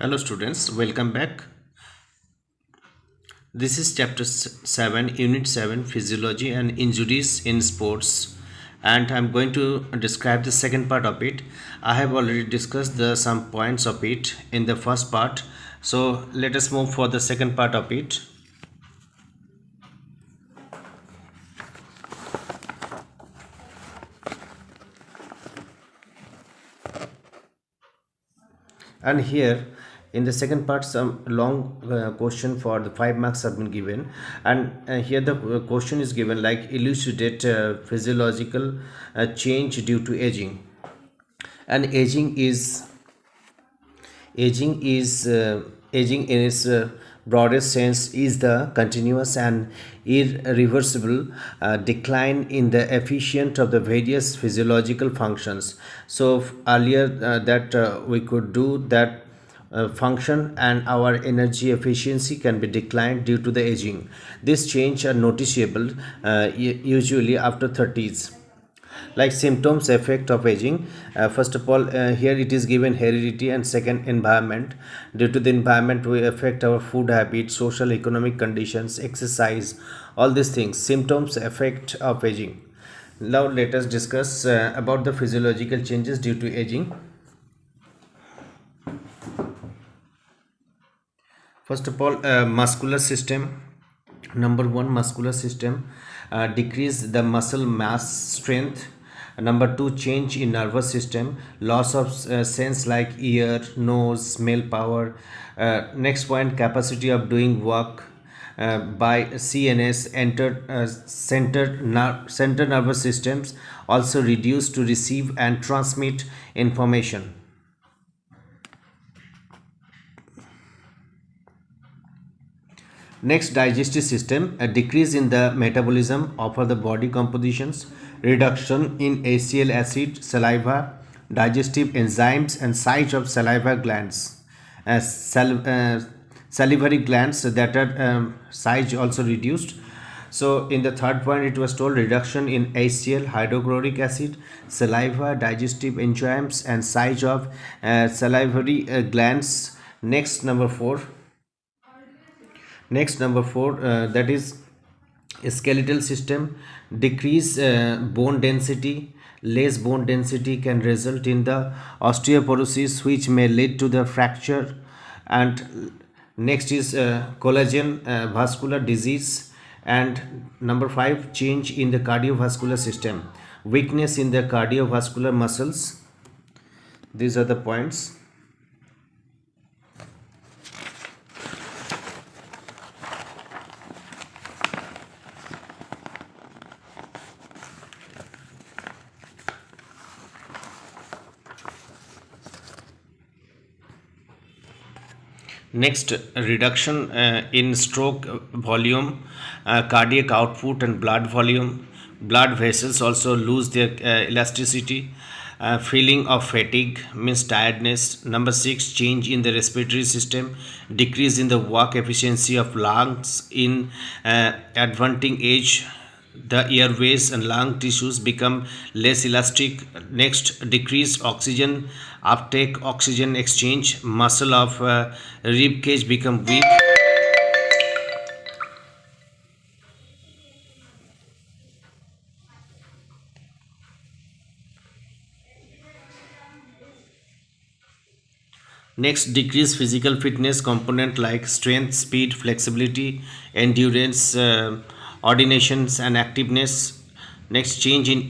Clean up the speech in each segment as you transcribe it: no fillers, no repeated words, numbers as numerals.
Hello students, welcome back. This is chapter 7, unit 7, physiology and injuries in sports, and I'm going to describe the second part of it. I have already discussed the some points of it in the first part, so let us move for the second part of it. And here in the second part some long question for the 5 marks have been given, and here the question is given like elucidate physiological change due to aging. And aging in its broadest sense is the continuous and irreversible decline in the efficient of the various physiological functions. So earlier that we could do that function, and our energy efficiency can be declined due to the aging. This change are noticeable usually after 30s. Like symptoms effect of aging, first of all, here it is given heredity, and second environment. Due to the environment we affect our food habits, social economic conditions, exercise, all these things. Symptoms effect of aging. Now let us discuss about the physiological changes due to aging. First of all, muscular system. Number one, muscular system decrease the muscle mass strength. Number two, change in nervous system, loss of sense like ear, nose, smell power. Next point, capacity of doing work by CNS entered center nervous systems also reduced to receive and transmit information. Next, digestive system, a decrease in the metabolism of the body compositions, reduction in ACL acid, saliva, digestive enzymes, and size of saliva glands. Salivary glands that are size also reduced. So in the third point, it was told reduction in HCl, hydrochloric acid, saliva, digestive enzymes, and size of salivary glands. Next, number four, that is skeletal system, decrease bone density. Less bone density can result in the osteoporosis, which may lead to the fracture. And next is collagen vascular disease. And number 5, change in the cardiovascular system, weakness in the cardiovascular muscles. These are the points. Next, reduction in stroke volume, cardiac output, and blood volume. Blood vessels also lose their elasticity. Feeling of fatigue means tiredness. Number 6, change in the respiratory system, decrease in the work efficiency of lungs in advancing age. The airways and lung tissues become less elastic. Next, decreased oxygen uptake, oxygen exchange, muscle of rib cage become weak. Next, decrease physical fitness component like strength, speed, flexibility, endurance, ordinations, and activeness. Next, change in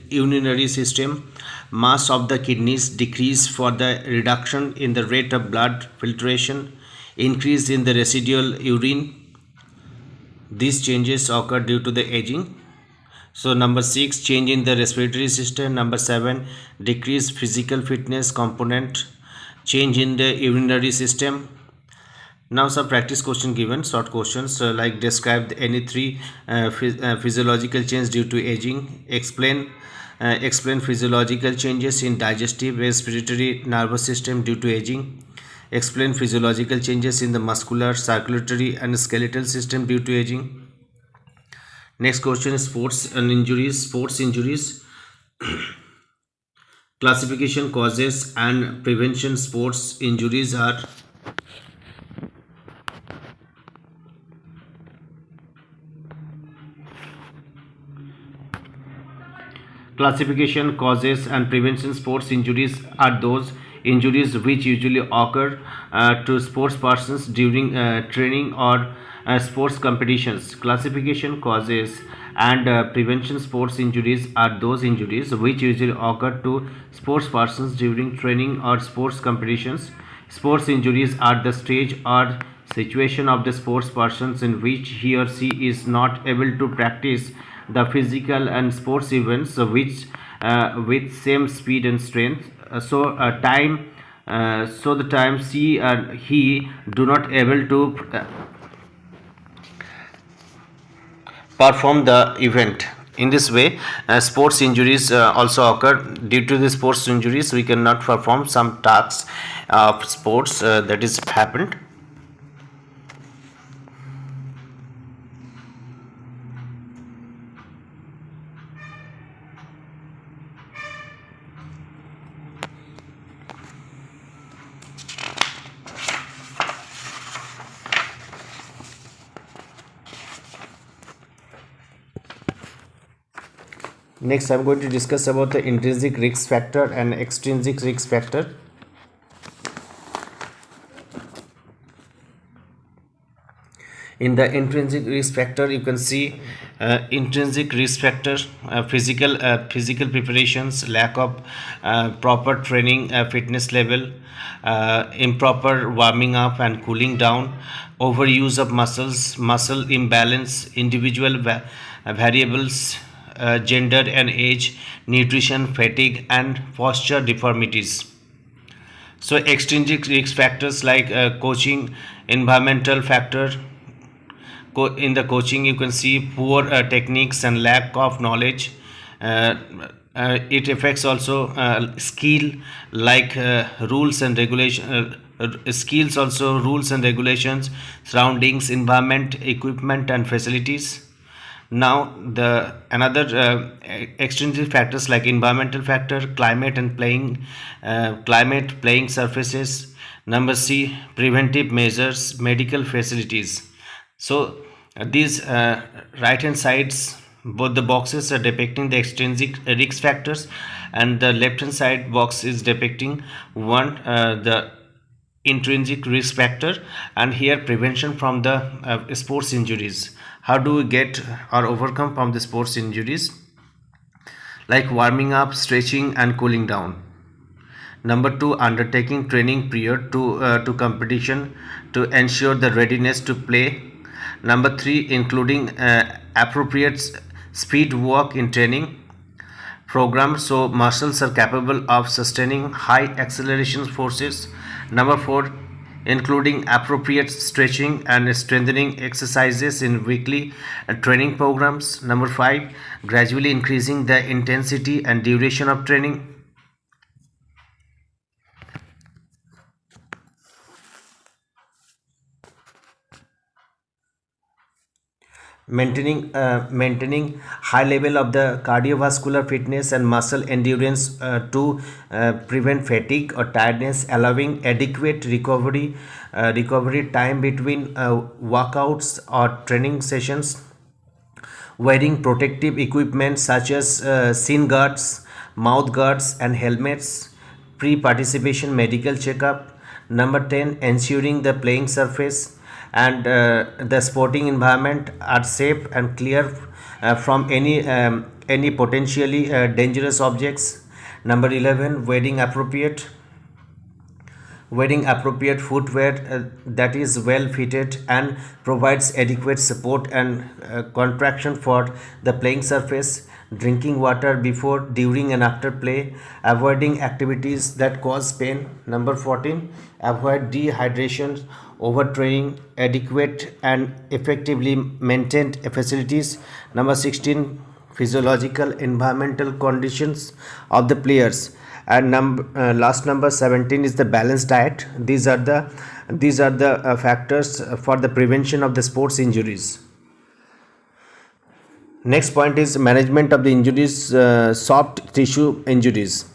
urinary system. Mass of the kidneys decrease for the reduction in the rate of blood filtration, increase in the residual urine. These changes occur due to the aging. So number 6, change in the respiratory system. Number 7, decrease physical fitness component, change in the urinary system. Now some practice question given, short questions like describe any three physiological change due to aging. Explain physiological changes in digestive, respiratory, nervous system due to aging. Explain physiological changes in the muscular, circulatory, and skeletal system due to aging. Next question is sports and injuries. Sports injuries. Classification causes and prevention sports injuries are Classification causes and prevention sports injuries are those injuries which usually occur to sports persons during training or sports competitions. Classification causes and prevention sports injuries are those injuries which usually occur to sports persons during training or sports competitions. Sports injuries are the stage or situation of the sports persons in which he or she is not able to practice the physical and sports events which with same speed and strength. So the time she and he do not able to perform the event. In this way, sports injuries also occur. Due to the sports injuries, we cannot perform some tasks of sports that is happened. Next, I'm going to discuss about the intrinsic risk factor and extrinsic risk factor. In the intrinsic risk factor, you can see intrinsic risk factor: physical preparations, lack of proper training fitness level, improper warming up and cooling down, overuse of muscle imbalance, individual variables, gender and age, nutrition, fatigue and posture deformities. So extrinsic risk factors like coaching, environmental factor. In the coaching, you can see poor techniques and lack of knowledge. It affects also skill, like rules and regulation. Skills also, rules and regulations, surroundings, environment, equipment and facilities. Now the another extrinsic factors like environmental factor, climate, playing surfaces. Number C, preventive measures, medical facilities. So these right hand sides, both the boxes are depicting the extrinsic risk factors, and the left hand side box is depicting the intrinsic risk factor, and here prevention from the sports injuries. How do we get or overcome from the sports injuries? Like warming up, stretching and cooling down. Number two, undertaking training prior to competition to ensure the readiness to play. Number three, including appropriate speed work in training program so muscles are capable of sustaining high acceleration forces. Number four, including appropriate stretching and strengthening exercises in weekly training programs. Number five, gradually increasing the intensity and duration of training. Maintaining high level of the cardiovascular fitness and muscle endurance to prevent fatigue or tiredness, allowing adequate recovery time between workouts or training sessions. Wearing protective equipment such as shin guards, mouth guards and helmets. Pre-participation medical checkup. Number 10, ensuring the playing surface and the sporting environment are safe and clear from any potentially dangerous objects. Number 11, wearing appropriate footwear that is well fitted and provides adequate support and contraction for the playing surface. Drinking water before, during and after play. Avoiding activities that cause pain. Number 14, avoid dehydration, overtraining, adequate and effectively maintained facilities. Number 16, physiological environmental conditions of the players. And last, number 17 is the balanced diet. These are the factors for the prevention of the sports injuries. Next point is management of the injuries, soft tissue injuries.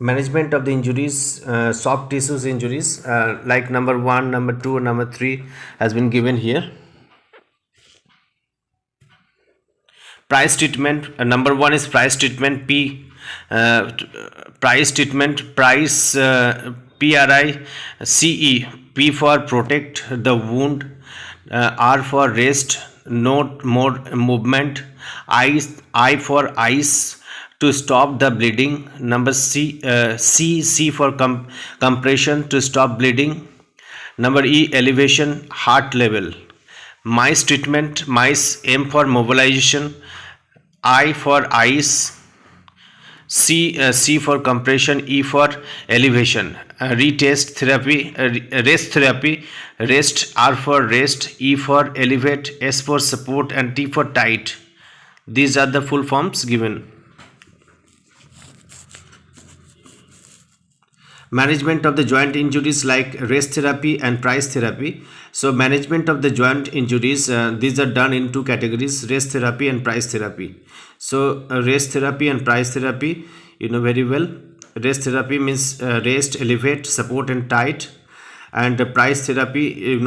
Management of the injuries, soft tissues injuries, like number 1, number 2, number 3 has been given here. Price treatment, number 1 is price treatment. Price treatment, PRICE. P for protect the wound, R for rest, no more movement, I for ice to stop the bleeding, number C for compression to stop bleeding, number E elevation heart level. Mice treatment, mice, M for mobilization, I for ice, C for compression, E for elevation. Retest therapy, rest therapy, rest, R for rest, E for elevate, S for support, and T for tight. These are the full forms given. Management of the joint injuries like rest therapy and price therapy. So management of the joint injuries, these are done in two categories: rest therapy and price therapy. So rest therapy and price therapy, you know very well. Rest therapy means rest, elevate, support, and tight. And price therapy,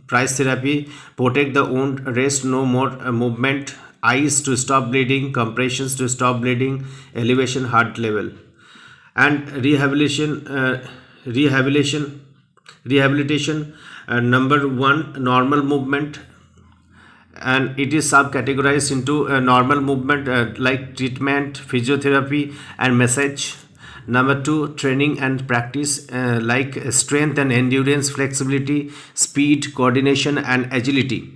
price therapy, protect the wound, rest, no more movement, ice to stop bleeding, compressions to stop bleeding, elevation heart level. And rehabilitation, number 1 normal movement, and it is subcategorized into normal movement, like treatment, physiotherapy, and massage. Number 2 training and practice, like strength and endurance, flexibility, speed, coordination, and agility.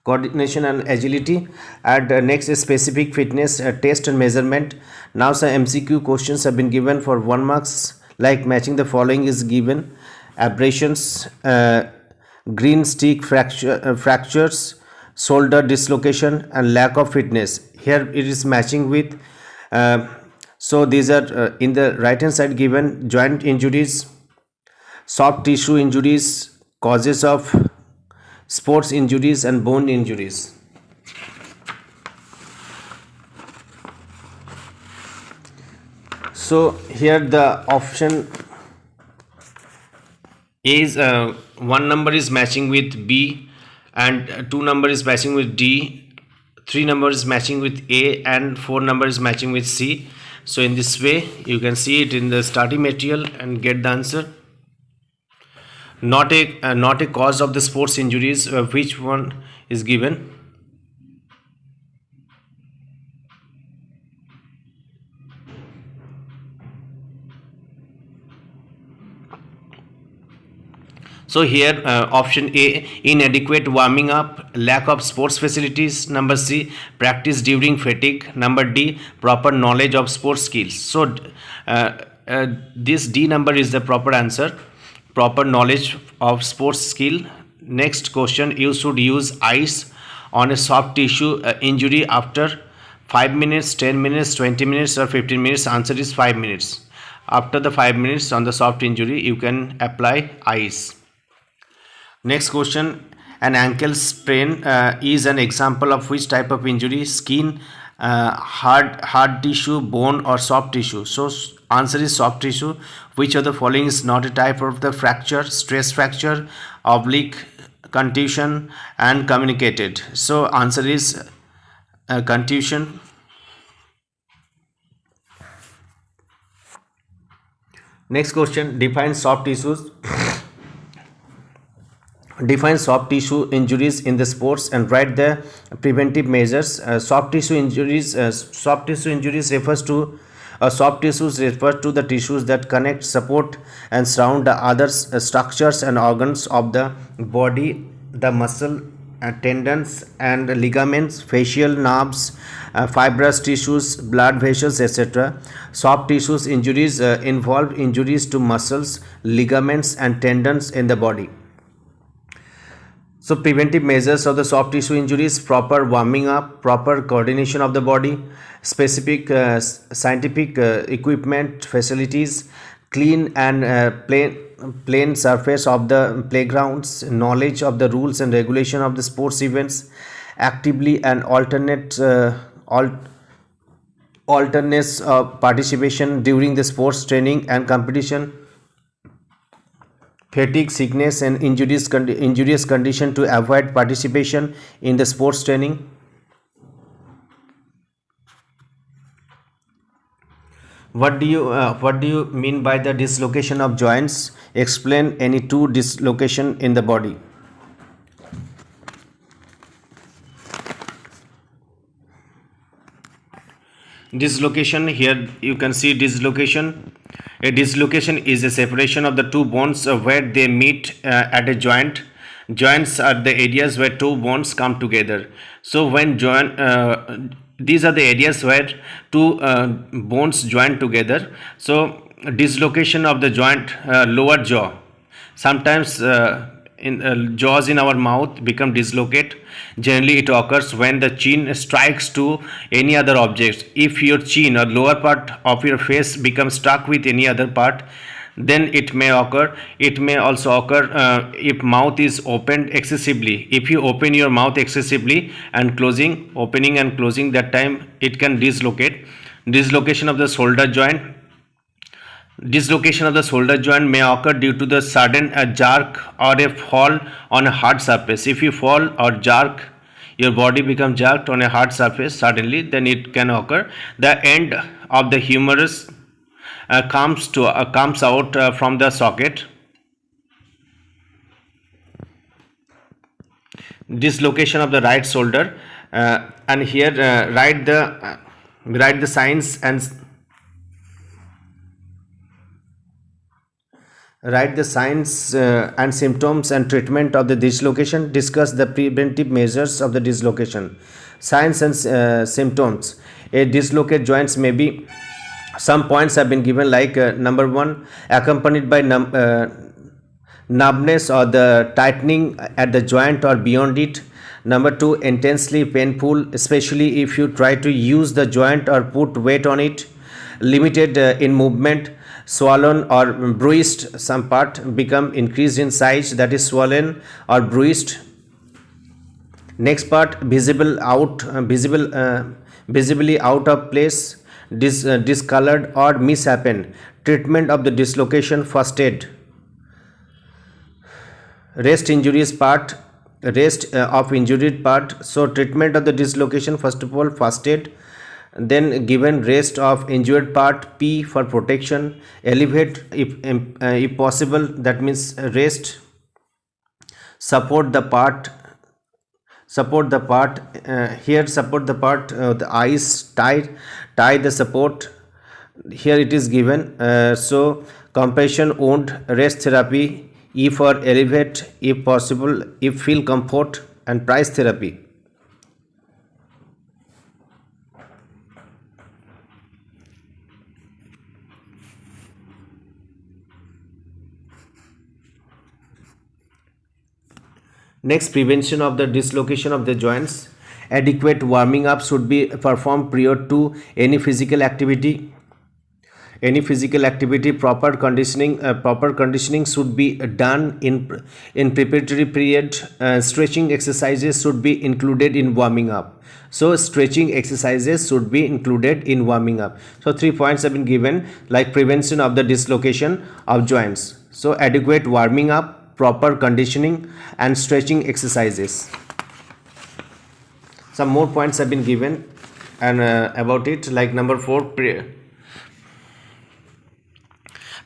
Coordination and agility. And next is specific fitness, test and measurement. Now some MCQ questions have been given for 1 marks, like matching the following is given: abrasions, green stick fractures, shoulder dislocation, and lack of fitness. Here it is matching with, so these are in the right hand side given: joint injuries, soft tissue injuries, causes of sports injuries, and bone injuries. So here the option is, 1 number is matching with B, and 2 number is matching with D, 3 number is matching with A, and 4 number is matching with C. So in this way you can see it in the study material and get the answer. Not a cause of the sports injuries, which one is given? So here option A, inadequate warming up, lack of sports facilities. Number C, practice during fatigue. Number D, proper knowledge of sports skills. So this D number is the proper answer: proper knowledge of sports skill. Next question, you should use ice on a soft tissue injury after 5 minutes, 10 minutes, 20 minutes, or 15 minutes. Answer is 5 minutes. After the 5 minutes on the soft injury, you can apply ice. Next question, an ankle sprain is an example of which type of injury? Skin, hard tissue, bone, or soft tissue? So answer is soft tissue. Which of the following is not a type of the fracture? Stress fracture, oblique, contusion, and communicated. So answer is contusion. Next question, define soft tissues. Define soft tissue injuries in the sports and write the preventive measures. Soft tissue injuries refers to soft tissues refers to the tissues that connect, support, and surround the other structures and organs of the body: the muscle, tendons, and ligaments, facial nerves, fibrous tissues, blood vessels, etc. Soft tissues injuries involve injuries to muscles, ligaments, and tendons in the body. So preventive measures of the soft tissue injuries: proper warming up, proper coordination of the body, specific scientific equipment, facilities, clean and plain surface of the playgrounds, knowledge of the rules and regulation of the sports events, actively and alternates participation during the sports training and competition, fatigue, sickness, and injurious condition to avoid participation in the sports training. What do you mean by the dislocation of joints? Explain any two dislocation in the body. Dislocation, here you can see dislocation. A dislocation is a separation of the two bones where they meet at a joint. Joints are the areas where two bones come together. So when these are the areas where two bones join together. So dislocation of the joint, lower jaw. Sometimes jaws in our mouth become dislocate. Generally it occurs when the chin strikes to any other object. If your chin or lower part of your face becomes stuck with any other part, then it may occur. It may also occur if mouth is opened excessively. If you open your mouth excessively and opening and closing, that time it can dislocate. Dislocation of the shoulder joint. Dislocation of the shoulder joint may occur due to the sudden jerk or a fall on a hard surface. If you fall or jerk, your body becomes jerked on a hard surface suddenly, then it can occur. The end of the humerus comes out from the socket. Dislocation of the right shoulder, and here write the signs and write the signs and symptoms and treatment of the dislocation. Discuss the preventive measures of the dislocation. Signs and symptoms. A dislocated joints may be, some points have been given, like number one, accompanied by numbness or the tightening at the joint or beyond it. Number two, intensely painful, especially if you try to use the joint or put weight on it. Limited in movement. Swollen or bruised, some part become increased in size, that is swollen or bruised. Next part, visibly out of place, discolored or misshapen. Treatment of the dislocation, first aid. Rest of injured part. So treatment of the dislocation, first of all, first aid. Then given rest of injured part, P for protection. Elevate if possible, that means rest. Support the part, here support the part, the eyes, tie the support, here it is given. So compression wound, rest therapy. E for elevate if possible, if feel comfort, and price therapy. Next, prevention of the dislocation of the joints. Adequate warming up should be performed prior to any physical activity. Proper conditioning should be done in preparatory period. Stretching exercises should be included in warming up. So stretching exercises should be included in warming up. So 3 points have been given, like prevention of the dislocation of joints. So adequate warming up, proper conditioning, and stretching exercises. Some more points have been given and about it, like number 4,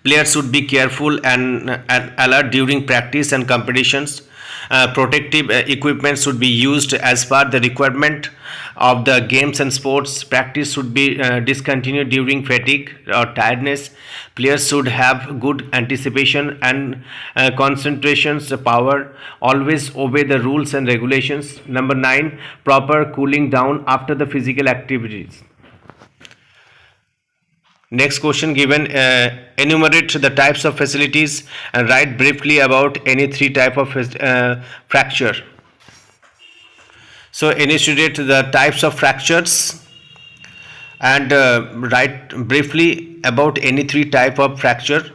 players should be careful and alert during practice and competitions. Protective equipment should be used as per the requirement of the games and sports. Practice should be discontinued during fatigue or tiredness. Players should have good anticipation and concentrations power. Always obey the rules and regulations. Number 9, proper cooling down after the physical activities. Next question given, enumerate the types of facilities and write briefly about any 3 type of fracture. So enumerate the types of fractures. And write briefly about any three type of fracture.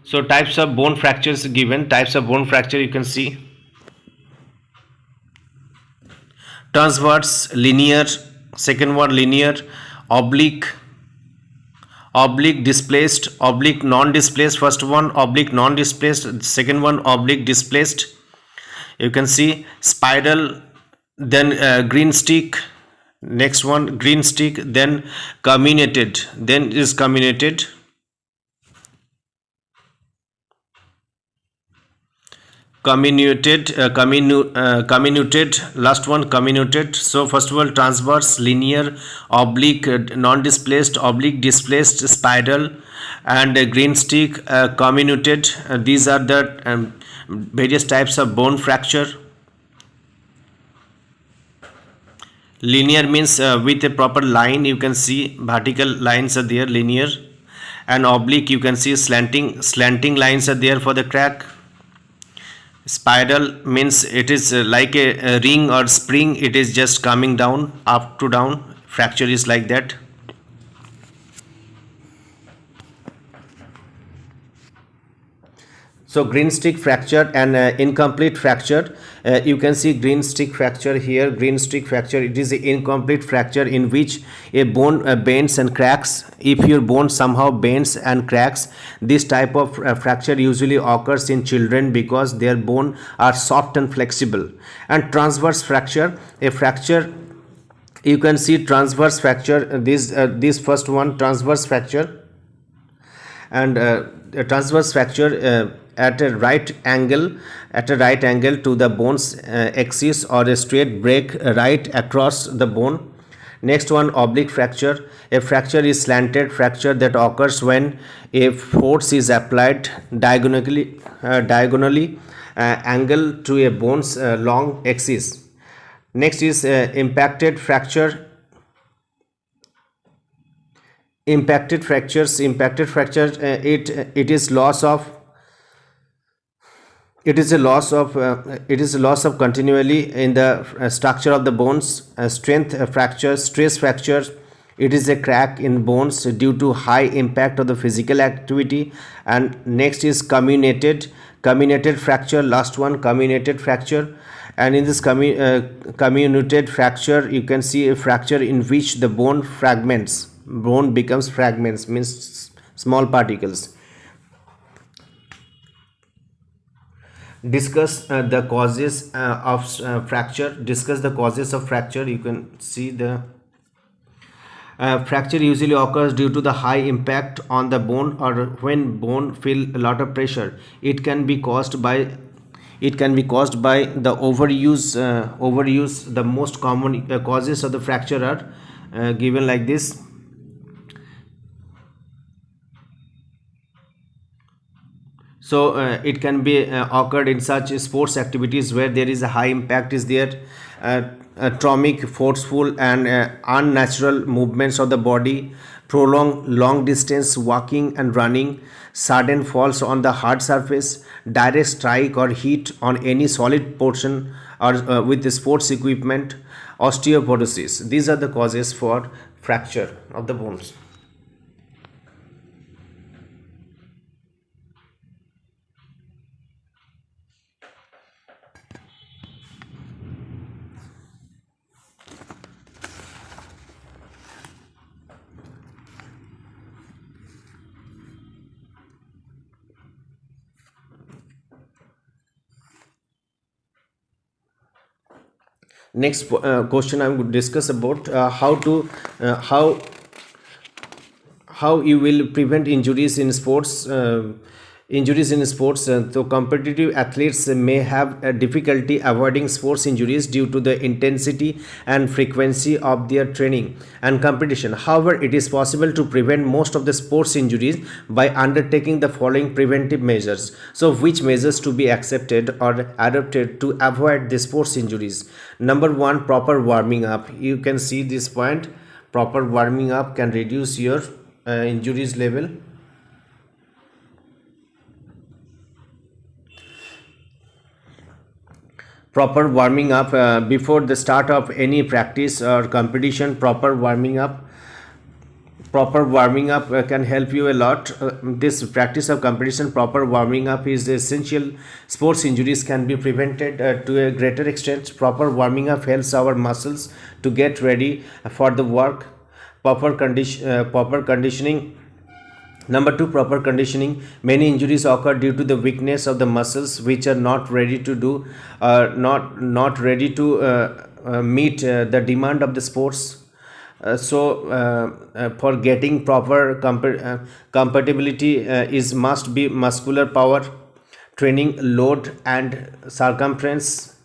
So types of bone fractures given. Types of bone fracture you can see: transverse, linear, second one linear, oblique, oblique displaced, oblique non-displaced, first one oblique non-displaced, second one oblique displaced. You can see spiral, then green stick, next one green stick, then comminuted, then is comminuted. Comminuted, last one comminuted. So first of all, transverse, linear, oblique, non-displaced, oblique displaced, spiral, and green stick, comminuted. These are the various types of bone fracture. Linear means with a proper line, you can see vertical lines are there, linear. And oblique, you can see slanting lines are there for the crack. Spiral means it is like a ring or spring, it is just coming down, up to down. Fracture is like that. So green stick fracture and incomplete fracture. You can see green stick fracture here. Green stick fracture, it is an incomplete fracture in which a bone bends and cracks. If your bone somehow bends and cracks, this type of fracture usually occurs in children because their bone are soft and flexible. And transverse fracture, a fracture, you can see transverse fracture. This first one, transverse fracture. And a transverse fracture at a right angle, to the bone's axis, or a straight break right across the bone. Next one, oblique fracture. A fracture is slanted fracture that occurs when a force is applied diagonally angle to a bone's long axis. Next is impacted fracture. Impacted fractures, it is loss of, it is a loss of continually in the structure of the bones. Strength fracture, stress fracture, it is a crack in bones due to high impact of the physical activity. And next is comminuted fracture, last one comminuted fracture. And in this comminuted fracture, you can see a fracture in which the bone becomes fragments, means small particles. Discuss the causes of fracture. Discuss the causes of fracture. You can see the fracture usually occurs due to the high impact on the bone, or when bone feel a lot of pressure. It can be caused by the overuse. The most common causes of the fracture are given like this. So it can be occurred in such sports activities where there is a high impact is there. Traumatic, forceful, and unnatural movements of the body, prolonged long distance walking and running, sudden falls on the hard surface, direct strike or hit on any solid portion, or with the sports equipment, osteoporosis. These are the causes for fracture of the bones. Next question I would discuss about how you will prevent injuries in sports. So competitive athletes may have a difficulty avoiding sports injuries due to the intensity and frequency of their training and competition. However, it is possible to prevent most of the sports injuries by undertaking the following preventive measures. So which measures to be accepted or adopted to avoid the sports injuries? Number one, proper warming up. You can see this point. Proper warming up can reduce your injuries level. proper warming up before the start of any practice or competition. Proper warming up can help you a lot. This practice of competition, proper warming up is essential. Sports injuries can be prevented to a greater extent. Proper warming up helps our muscles to get ready for the work. Proper conditioning. Number two, proper conditioning. Many injuries occur due to the weakness of the muscles, which are not ready to do, not ready to meet the demand of the sports. For getting proper compatibility is must be muscular power training, load and circumference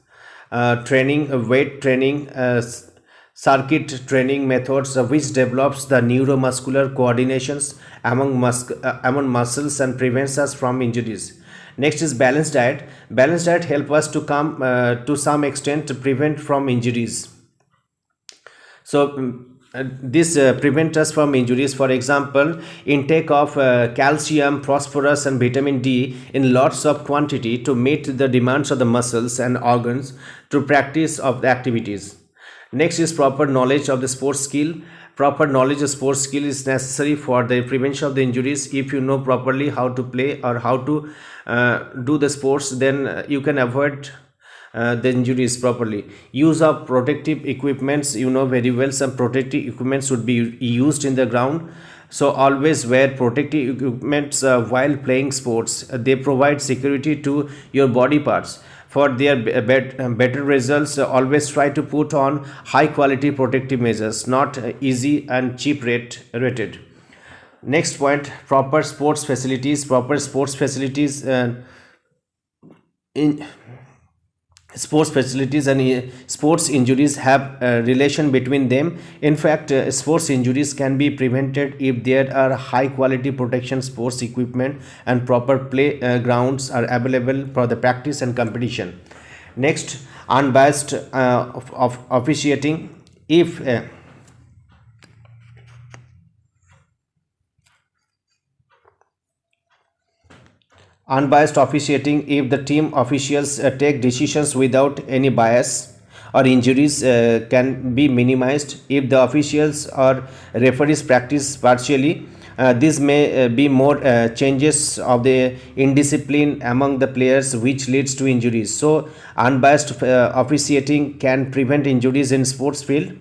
training, weight training, circuit training methods which develops the neuromuscular coordinations among muscles and prevents us from injuries. Next is balanced diet. Balanced diet help us to come to some extent to prevent from injuries. This prevent us from injuries. For example, intake of calcium, phosphorus and vitamin D in lots of quantity to meet the demands of the muscles and organs to practice of the activities. Next is proper knowledge of the sports skill. Proper knowledge of sports skill is necessary for the prevention of the injuries. If you know properly how to play or how to do the sports, then you can avoid the injuries properly. Use of protective equipments, you know very well, some protective equipments should be used in the ground. So always wear protective equipments while playing sports. They provide security to your body parts. For their better results, always try to put on high quality protective measures, not easy and cheap rated. Next point, proper sports facilities. Proper sports facilities in sports facilities and sports injuries have a relation between them. In fact, sports injuries can be prevented if there are high quality protection sports equipment and proper play grounds are available for the practice and competition. Next, unbiased of officiating. If Unbiased officiating, if the team officials take decisions without any bias, or injuries can be minimized. If the officials or referees practice partially, this may be more changes of the indiscipline among the players which leads to injuries. So unbiased officiating can prevent injuries in sports field.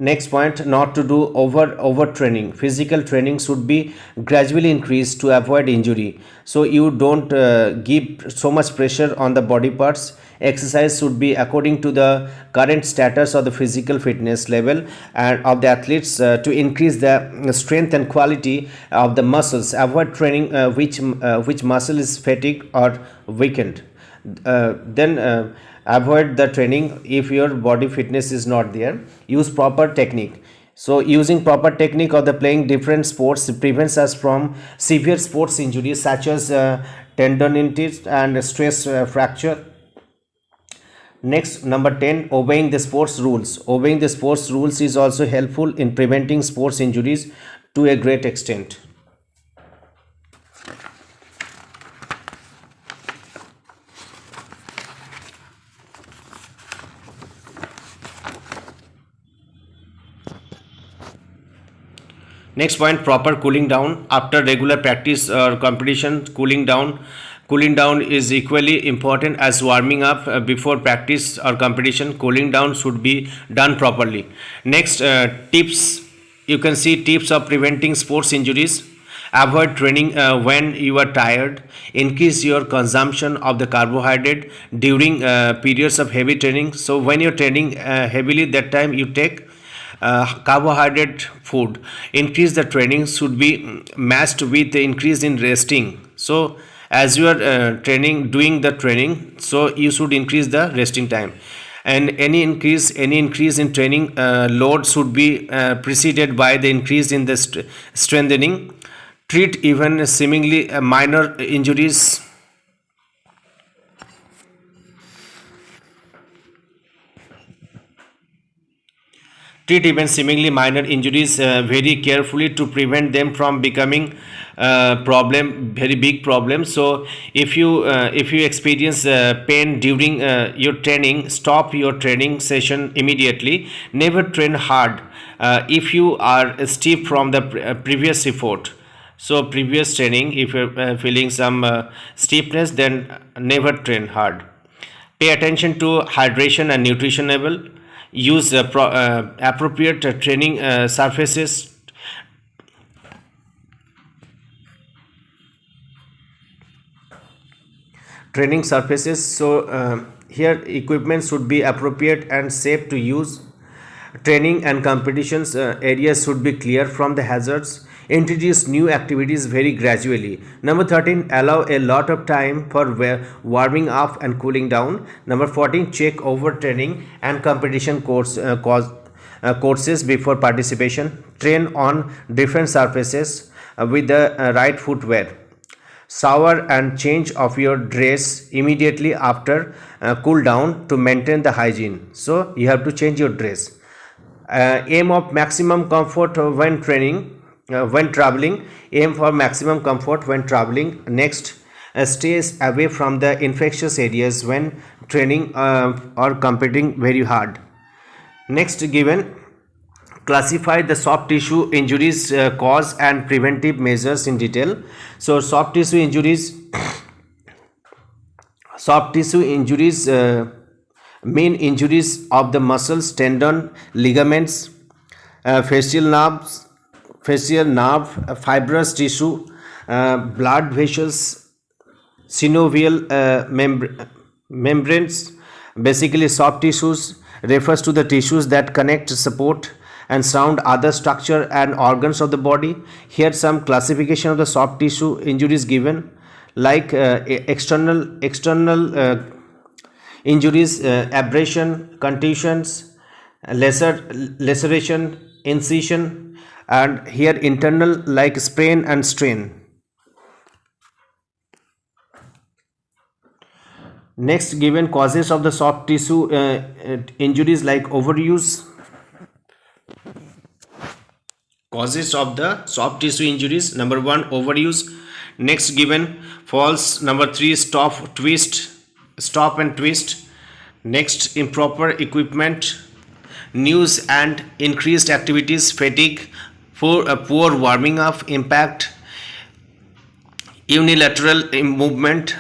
Next point, not to do overtraining. Physical training should be gradually increased to avoid injury. So you don't give so much pressure on the body parts. Exercise should be according to the current status of the physical fitness level and of the athletes to increase the strength and quality of the muscles. Avoid training which muscle is fatigued or weakened. Then avoid the training if your body fitness is not there. Use proper technique. So using proper technique of the playing different sports prevents us from severe sports injuries such as tendonitis and stress fracture. Next, number 10, obeying the sports rules. Obeying the sports rules is also helpful in preventing sports injuries to a great extent. Next point, proper cooling down. After regular practice or competition, cooling down is equally important as warming up. Before practice or competition, cooling down should be done properly. Next, tips. You can see tips of preventing sports injuries. Avoid training when you are tired. Increase your consumption of the carbohydrate during periods of heavy training. So when you're training heavily, that time you take carbohydrate food. Increase the training should be matched with the increase in resting. So as you are doing the training, so you should increase the resting time. And any increase in training load should be preceded by the increase in the strengthening. Treat even seemingly minor injuries. treat even seemingly minor injuries very carefully to prevent them from becoming very big problem. So if you experience pain during your training, stop your training session immediately. Never train hard if you are stiff from the previous effort. So previous training, if you're feeling some stiffness, then never train hard. Pay attention to hydration and nutrition level. Use appropriate training surfaces. Training surfaces. So here equipment should be appropriate and safe to use. Training and competitions areas should be clear from the hazards. Introduce new activities very gradually. Number 13, allow a lot of time for warming up and cooling down. Number 14, check over training and competition courses before participation. Train on different surfaces with the right footwear. Shower and change of your dress immediately after cool down to maintain the hygiene. So you have to change your dress. Aim of maximum comfort when traveling. Aim for maximum comfort when traveling. Next, stays away from the infectious areas when training or competing very hard. Next, given, classify the soft tissue injuries cause and preventive measures in detail. So soft tissue injuries mean injuries of the muscles, tendon, ligaments, facial nerve, fibrous tissue, blood vessels, synovial membranes. Basically, soft tissues refers to the tissues that connect, support, and surround other structure and organs of the body. Here, some classification of the soft tissue injuries given, like external injuries, abrasion, contusions, laceration, incision, and here internal like sprain and strain. Next, given causes of the soft tissue injuries like overuse. Causes of the soft tissue injuries: number 1, overuse. Next, given falls. Number 3, stop and twist. Next, improper equipment, news and increased activities, fatigue, poor warming up, impact, unilateral movement,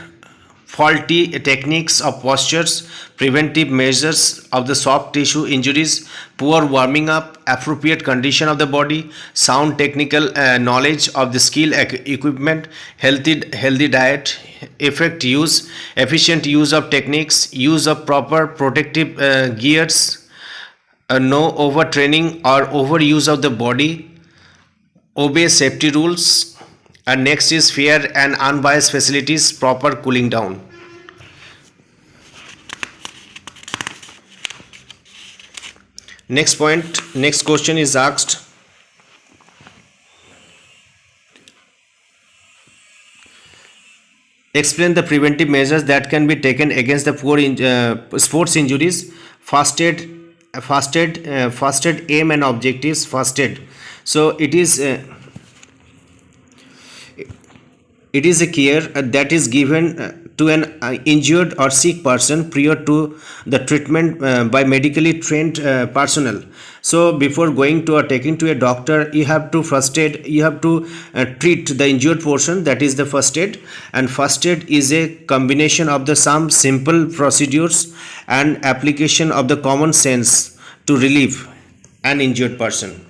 faulty techniques of postures, preventive measures of the soft tissue injuries, poor warming up, appropriate condition of the body, sound technical knowledge of the skill equipment, healthy diet, efficient use of techniques, use of proper protective gears, no overtraining or overuse of the body, obey safety rules. And next is fair and unbiased facilities, proper cooling down. Next question is asked. Explain the preventive measures that can be taken against the sports injuries. First aid aim and objectives. First aid. So it is a care that is given to an injured or sick person prior to the treatment by medically trained personnel. So before going to or taking to a doctor, you have to treat the injured portion, that is the first aid. And first aid is a combination of the some simple procedures and application of the common sense to relieve an injured person.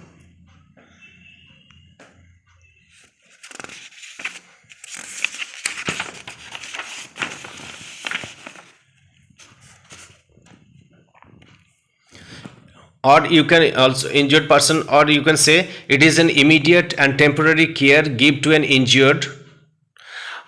Or you can also injured person, or you can say it is an immediate and temporary care give to an injured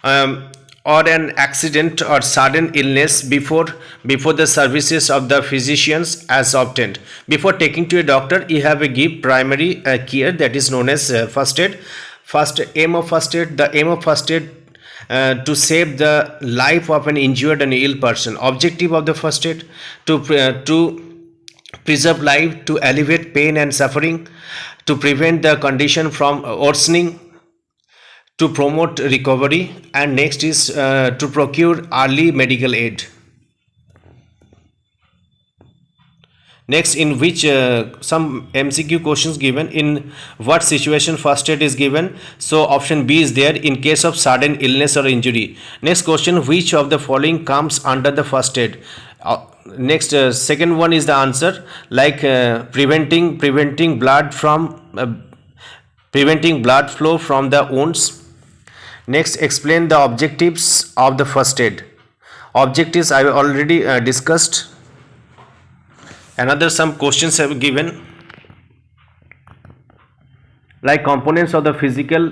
or an accident or sudden illness before the services of the physicians as obtained. Before taking to a doctor, you have a give primary care, that is known as first aid. The aim of first aid to save the life of an injured and ill person. Objective of the first aid to preserve life, to alleviate pain and suffering, to prevent the condition from worsening, to promote recovery, and next is to procure early medical aid. Next, in which some MCQ questions given, in what situation first aid is given? So option B is there, in case of sudden illness or injury. Next question, which of the following comes under the first aid? Next, second one is the answer, like preventing blood flow from the wounds. Next, explain the objectives of the first aid. Objectives I already discussed. Another some questions have given, like components of the physical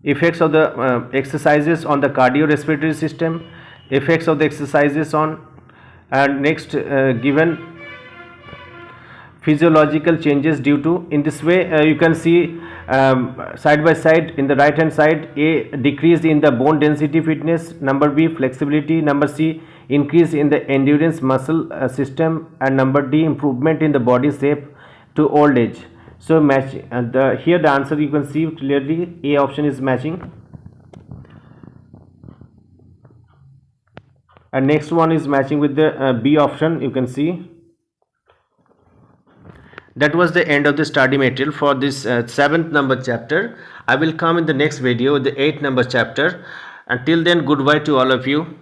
effects of the exercises on the cardiorespiratory system, effects of the exercises on, and next given physiological changes due to. In this way you can see side by side, in the right hand side, A, decrease in the bone density fitness, number B, flexibility, number C, increase in the endurance muscle system, and number D, improvement in the body shape to old age. So match here the answer you can see clearly, A option is matching. And next one is matching with the B option, you can see. That was the end of the study material for this 7th number chapter. I will come in the next video with the 8th number chapter. Until then, goodbye to all of you.